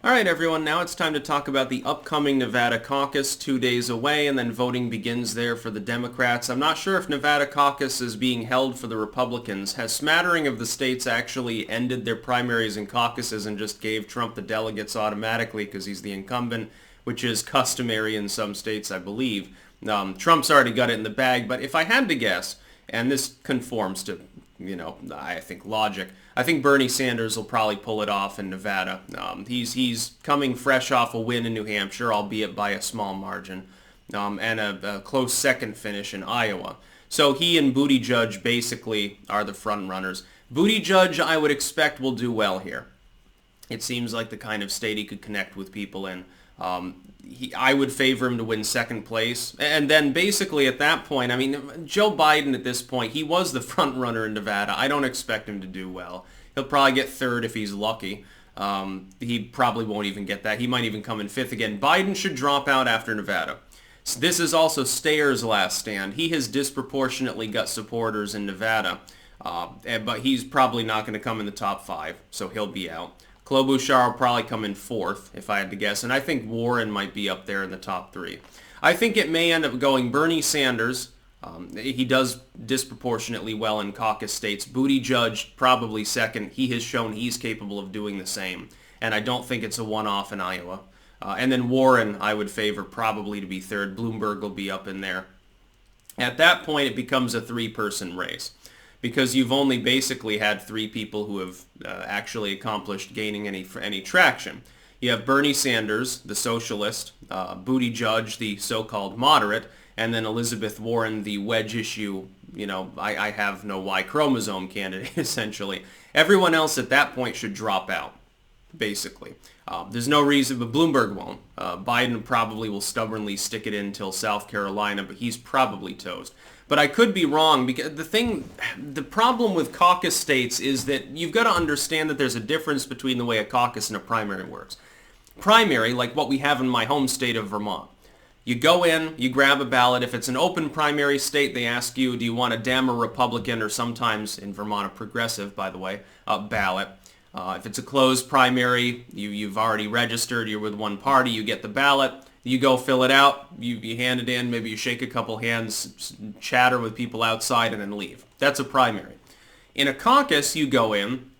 All right, everyone, now it's time to talk about the upcoming Nevada caucus, 2 days away, and then voting begins there for the Democrats. I'm not sure if Nevada caucus is being held for the Republicans. Has smattering of the states actually ended their primaries and caucuses and just gave Trump the delegates automatically because he's the incumbent, which is customary in some states, I believe. Trump's already got it in the bag, but if I had to guess, and this conforms to I think logic. I think Bernie Sanders will probably pull it off in Nevada. He's coming fresh off a win in New Hampshire, albeit by a small margin, and a close second finish in Iowa. So he and Buttigieg basically are the front runners. Buttigieg, I would expect, will do well here. It seems like the kind of state he could connect with people in. I would favor him to win second place. And then basically at that point, I mean, Joe Biden at this point, he was the front runner in Nevada. I don't expect him to do well. He'll probably get third if he's lucky. He probably won't even get that. He might even come in fifth again. Biden should drop out after Nevada. So this is also Steyer's last stand. He has disproportionately got supporters in Nevada, but he's probably not going to come in the top five, so he'll be out. Klobuchar will probably come in fourth, if I had to guess, and I think Warren might be up there in the top three. I think it may end up going Bernie Sanders. He does disproportionately well in caucus states. Buttigieg probably second. He has shown he's capable of doing the same, and I don't think it's a one-off in Iowa. And then Warren, I would favor probably to be third. Bloomberg will be up in there. At that point, it becomes a three-person race, because you've only basically had three people who have actually accomplished gaining any traction. You have Bernie Sanders, the socialist, Buttigieg, the so-called moderate, and then Elizabeth Warren, the wedge issue, I have no Y chromosome candidate, essentially. Everyone else at that point should drop out, basically. There's no reason, but Bloomberg won't. Biden probably will stubbornly stick it in until South Carolina, but he's probably toast. But I could be wrong, because the problem with caucus states is that you've got to understand that there's a difference between the way a caucus and a primary works. Primary, like what we have in my home state of Vermont. You go in, you grab a ballot. If it's an open primary state, they ask you, do you want a Dem or Republican, or sometimes in Vermont a progressive, by the way, ballot. If it's a closed primary, you've already registered, you're with one party, you get the ballot. You go fill it out, you hand it in, maybe you shake a couple hands, chatter with people outside, and then leave. That's a primary. In a caucus, you go in,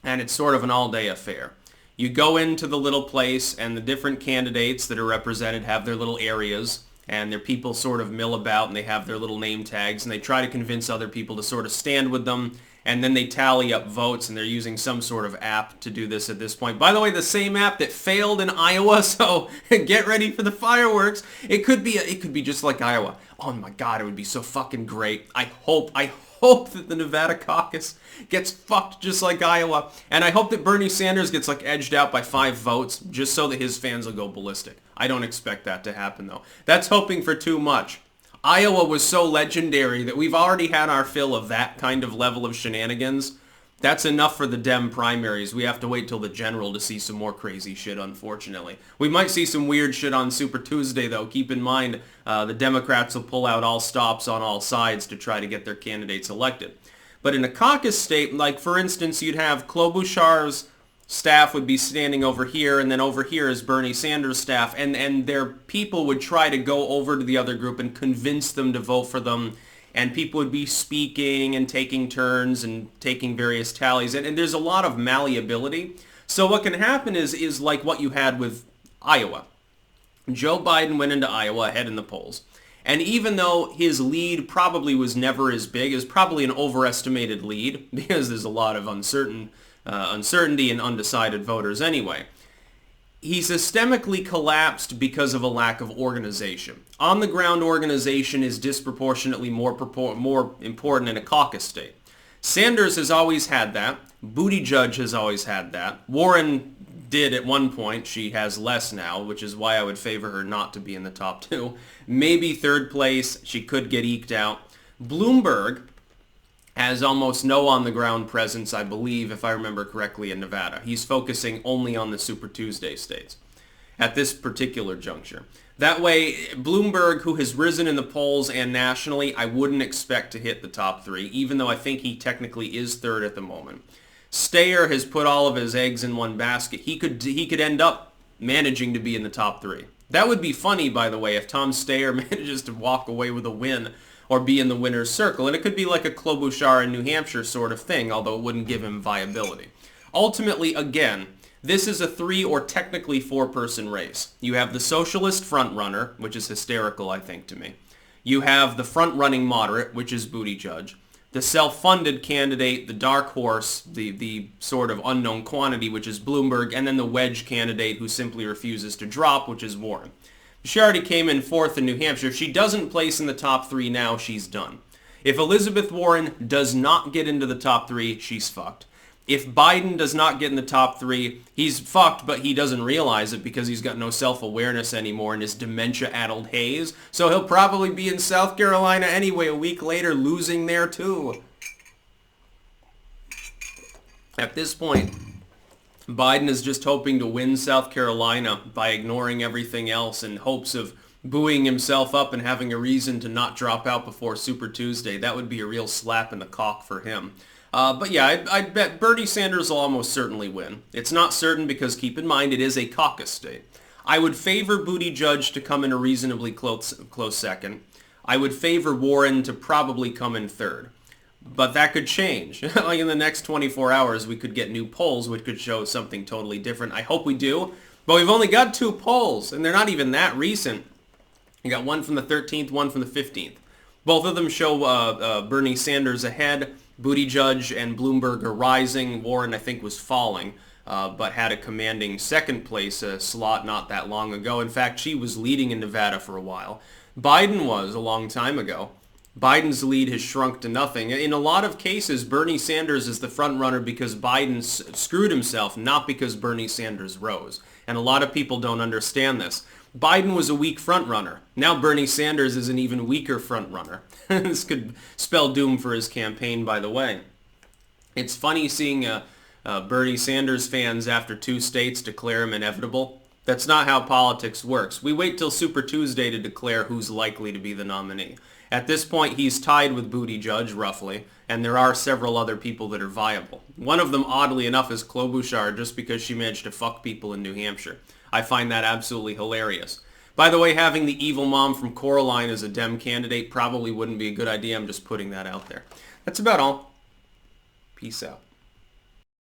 and it's sort of an all-day affair. You go into the little place, and the different candidates that are represented have their little areas, and their people sort of mill about, and they have their little name tags, and they try to convince other people to sort of stand with them, and then they tally up votes, and they're using some sort of app to do this at this point. By the way, the same app that failed in Iowa, so get ready for the fireworks. It could be just like Iowa. Oh my God, it would be so fucking great. I hope that the Nevada caucus gets fucked just like Iowa, and I hope that Bernie Sanders gets edged out by 5 votes just so that his fans will go ballistic. I don't expect that to happen though. That's hoping for too much. Iowa was so legendary that we've already had our fill of that kind of level of shenanigans. That's enough for the Dem primaries. We have to wait till the general to see some more crazy shit, unfortunately. We might see some weird shit on Super Tuesday, though. Keep in mind, the Democrats will pull out all stops on all sides to try to get their candidates elected. But in a caucus state, like, for instance, you'd have Klobuchar's staff would be standing over here, and then over here is Bernie Sanders' staff, and their people would try to go over to the other group and convince them to vote for them, and people would be speaking and taking turns and taking various tallies, and there's a lot of malleability. So what can happen is like what you had with Iowa. Joe Biden went into Iowa ahead in the polls, and even though his lead probably was never as big, it was probably an overestimated lead, because there's a lot of uncertainty and undecided voters anyway. He systemically collapsed because of a lack of organization. On-the-ground organization is disproportionately more important in a caucus state. Sanders has always had that. Buttigieg has always had that. Warren did at one point. She has less now, which is why I would favor her not to be in the top 2. Maybe third place. She could get eked out. Bloomberg has almost no on-the-ground presence, I believe, if I remember correctly, in Nevada. He's focusing only on the Super Tuesday states at this particular juncture. That way, Bloomberg, who has risen in the polls and nationally, I wouldn't expect to hit the top 3, even though I think he technically is third at the moment. Steyer has put all of his eggs in one basket. He could end up managing to be in the top 3. That would be funny, by the way, if Tom Steyer manages to walk away with a win or be in the winner's circle. And it could be like a Klobuchar in New Hampshire sort of thing, although it wouldn't give him viability. Ultimately, again, this is a 3 or technically 4-person race. You have the socialist frontrunner, which is hysterical, I think, to me. You have the front-running moderate, which is Buttigieg. The self-funded candidate, the dark horse, the sort of unknown quantity, which is Bloomberg, and then the wedge candidate who simply refuses to drop, which is Warren. She already came in 4th in New Hampshire. If she doesn't place in the top 3 now, she's done. If Elizabeth Warren does not get into the top 3, she's fucked. If Biden does not get in the top 3, he's fucked, but he doesn't realize it because he's got no self-awareness anymore in his dementia-addled haze. So he'll probably be in South Carolina anyway a week later, losing there too. At this point, Biden is just hoping to win South Carolina by ignoring everything else in hopes of buoying himself up and having a reason to not drop out before Super Tuesday. That would be a real slap in the cock for him. But yeah, I'd bet Bernie Sanders will almost certainly win. It's not certain because, keep in mind, it is a caucus state. I would favor Buttigieg to come in a reasonably close second. I would favor Warren to probably come in 3rd. But that could change. Like in the next 24 hours, we could get new polls which could show something totally different. I hope we do. But we've only got 2 polls, and they're not even that recent. You got one from the 13th, one from the 15th. Both of them show Bernie Sanders ahead. Buttigieg and Bloomberg are rising. Warren, I think, was falling, but had a commanding 2nd place slot not that long ago. In fact, she was leading in Nevada for a while. Biden was a long time ago. Biden's lead has shrunk to nothing. In a lot of cases, Bernie Sanders is the front runner because Biden screwed himself, not because Bernie Sanders rose. And a lot of people don't understand this. Biden was a weak front runner. Now Bernie Sanders is an even weaker front runner. This could spell doom for his campaign, by the way. It's funny seeing Bernie Sanders fans after 2 states declare him inevitable. That's not how politics works. We wait till Super Tuesday to declare who's likely to be the nominee. At this point, he's tied with Buttigieg, roughly, and there are several other people that are viable. One of them, oddly enough, is Klobuchar, just because she managed to fuck people in New Hampshire. I find that absolutely hilarious. By the way, having the evil mom from Coraline as a Dem candidate probably wouldn't be a good idea. I'm just putting that out there. That's about all. Peace out.